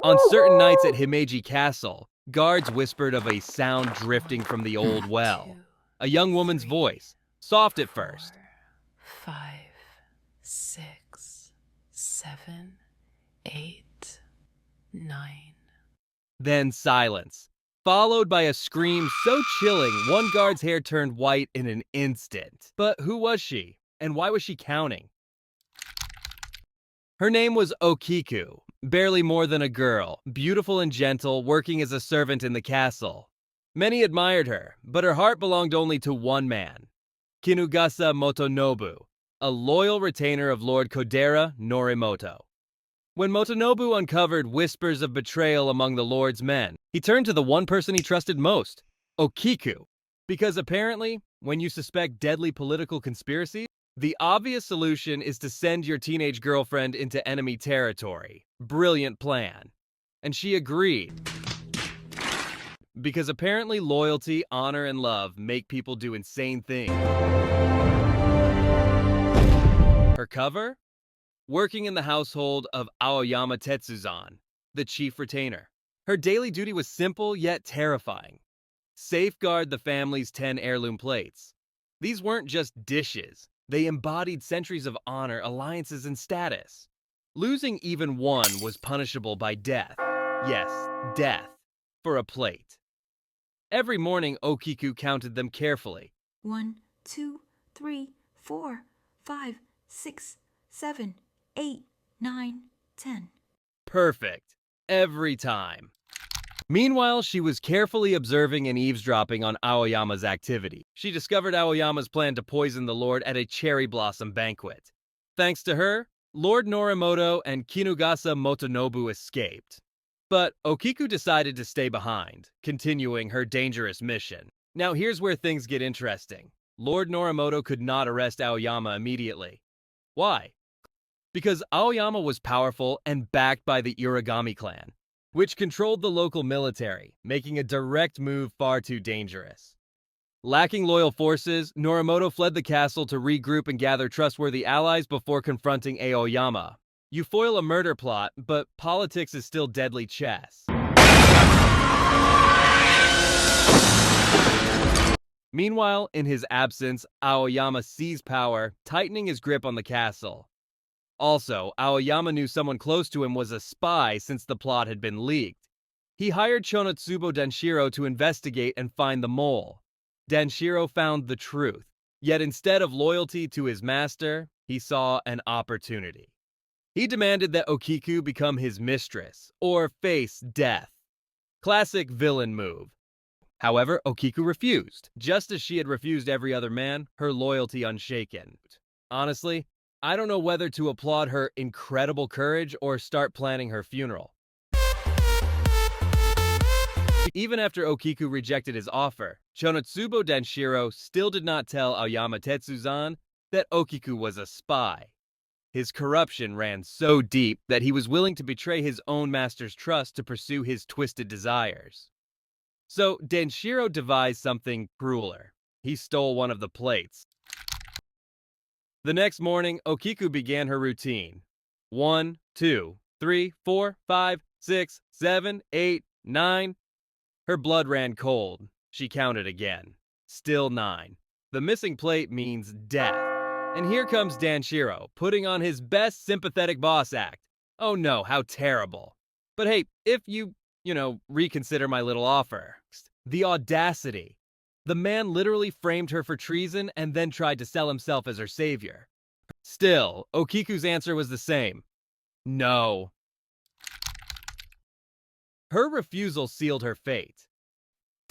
On certain nights at Himeji Castle, guards whispered of a sound drifting from the old well. A young woman's voice, soft at first. 5, 6, 7, 8, 9. Then silence, followed by a scream so chilling one guard's hair turned white in an instant. But who was she? And why was she counting? Her name was Okiku, barely more than a girl, beautiful and gentle, working as a servant in the castle. Many admired her, but her heart belonged only to one man, Kinugasa Motonobu, a loyal retainer of Lord Kodera Norimoto. When Motonobu uncovered whispers of betrayal among the Lord's men, he turned to the one person he trusted most, Okiku, because apparently, when you suspect deadly political conspiracies, the obvious solution is to send your teenage girlfriend into enemy territory. Brilliant plan. And she agreed. Because apparently loyalty, honor, and love make people do insane things. Her cover? Working in the household of Aoyama Tetsuzan, the chief retainer. Her daily duty was simple yet terrifying. Safeguard the family's 10 heirloom plates. These weren't just dishes. They embodied centuries of honor, alliances, and status. Losing even one was punishable by death. Yes, death. For a plate. Every morning, Okiku counted them carefully. 1, 2, 3, 4, 5, 6, 7, 8, 9, 10. Perfect. Every time. Meanwhile, she was carefully observing and eavesdropping on Aoyama's activity. She discovered Aoyama's plan to poison the Lord at a cherry blossom banquet. Thanks to her, Lord Norimoto and Kinugasa Motonobu escaped. But Okiku decided to stay behind, continuing her dangerous mission. Now here's where things get interesting. Lord Norimoto could not arrest Aoyama immediately. Why? Because Aoyama was powerful and backed by the Uragami clan, which controlled the local military, making a direct move far too dangerous. Lacking loyal forces, Norimoto fled the castle to regroup and gather trustworthy allies before confronting Aoyama. You foil a murder plot, but politics is still deadly chess. Meanwhile, in his absence, Aoyama seized power, tightening his grip on the castle. Also, Aoyama knew someone close to him was a spy since the plot had been leaked. He hired Chonotsubo Danshirō to investigate and find the mole. Danshirō found the truth, yet instead of loyalty to his master, he saw an opportunity. He demanded that Okiku become his mistress, or face death. Classic villain move. However, Okiku refused, just as she had refused every other man, her loyalty unshaken. Honestly, I don't know whether to applaud her incredible courage or start planning her funeral. Even after Okiku rejected his offer, Chonotsubo Danshirō still did not tell Aoyama Tetsuzan that Okiku was a spy. His corruption ran so deep that he was willing to betray his own master's trust to pursue his twisted desires. So Danshirō devised something crueler. He stole one of the plates. The next morning, Okiku began her routine. 1, 2, 3, 4, 5, 6, 7, 8, 9. Her blood ran cold. She counted again. Still 9. The missing plate means death. And here comes Danshirō, putting on his best sympathetic boss act. Oh no, how terrible. But hey, if you reconsider my little offer. The audacity. The man literally framed her for treason and then tried to sell himself as her savior. Still, Okiku's answer was the same. No. Her refusal sealed her fate.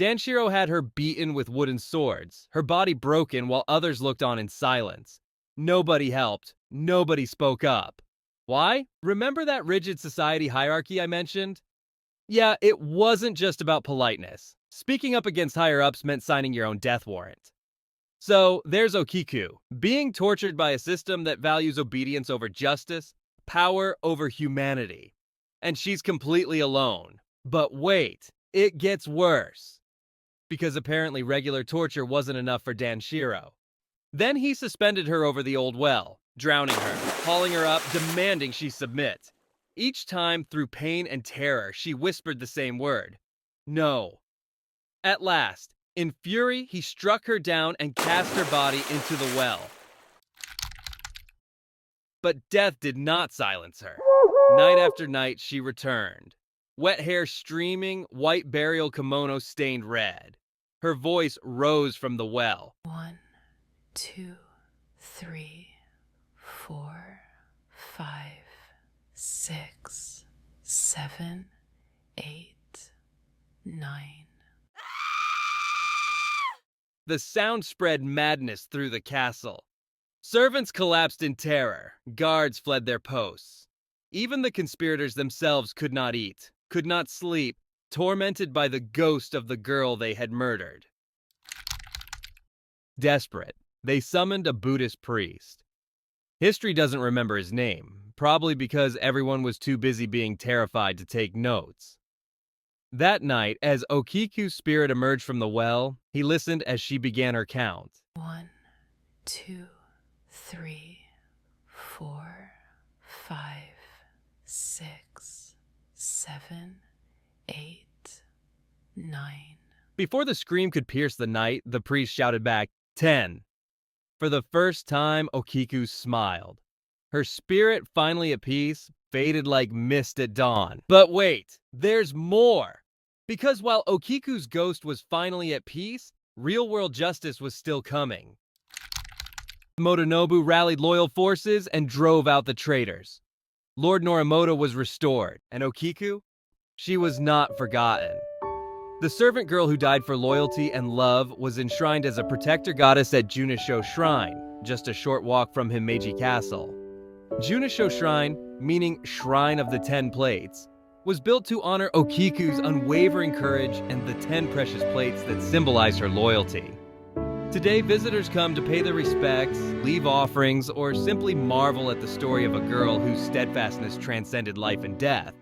Danshirō had her beaten with wooden swords, her body broken while others looked on in silence. Nobody helped. Nobody spoke up. Why? Remember that rigid society hierarchy I mentioned? Yeah, it wasn't just about politeness. Speaking up against higher-ups meant signing your own death warrant. So, there's Okiku, being tortured by a system that values obedience over justice, power over humanity. And she's completely alone. But wait, it gets worse. Because apparently regular torture wasn't enough for Danshirō. Then he suspended her over the old well, drowning her, hauling her up, demanding she submit. Each time, through pain and terror, she whispered the same word. No. At last, in fury, he struck her down and cast her body into the well. But death did not silence her. Night after night, she returned. Wet hair streaming, white burial kimono stained red. Her voice rose from the well. 1, 2, 3, 4, 5, 6, 7, 8, 9. The sound spread madness through the castle. Servants collapsed in terror. Guards fled their posts. Even the conspirators themselves could not eat, could not sleep, tormented by the ghost of the girl they had murdered. Desperate, they summoned a Buddhist priest. History doesn't remember his name, probably because everyone was too busy being terrified to take notes. That night, as Okiku's spirit emerged from the well, he listened as she began her count. 1, 2, 3, 4, 5, 6, 7, 8, 9. Before the scream could pierce the night, the priest shouted back, 10. For the first time, Okiku smiled. Her spirit, finally at peace, faded like mist at dawn. But wait, there's more! Because while Okiku's ghost was finally at peace, real-world justice was still coming. Motonobu rallied loyal forces and drove out the traitors. Lord Norimoto was restored, and Okiku? She was not forgotten. The servant girl who died for loyalty and love was enshrined as a protector goddess at Danshirō Shrine, just a short walk from Himeji Castle. Danshirō Shrine, meaning Shrine of the 10 Plates, was built to honor Okiku's unwavering courage and the 10 precious plates that symbolize her loyalty. Today, visitors come to pay their respects, leave offerings, or simply marvel at the story of a girl whose steadfastness transcended life and death.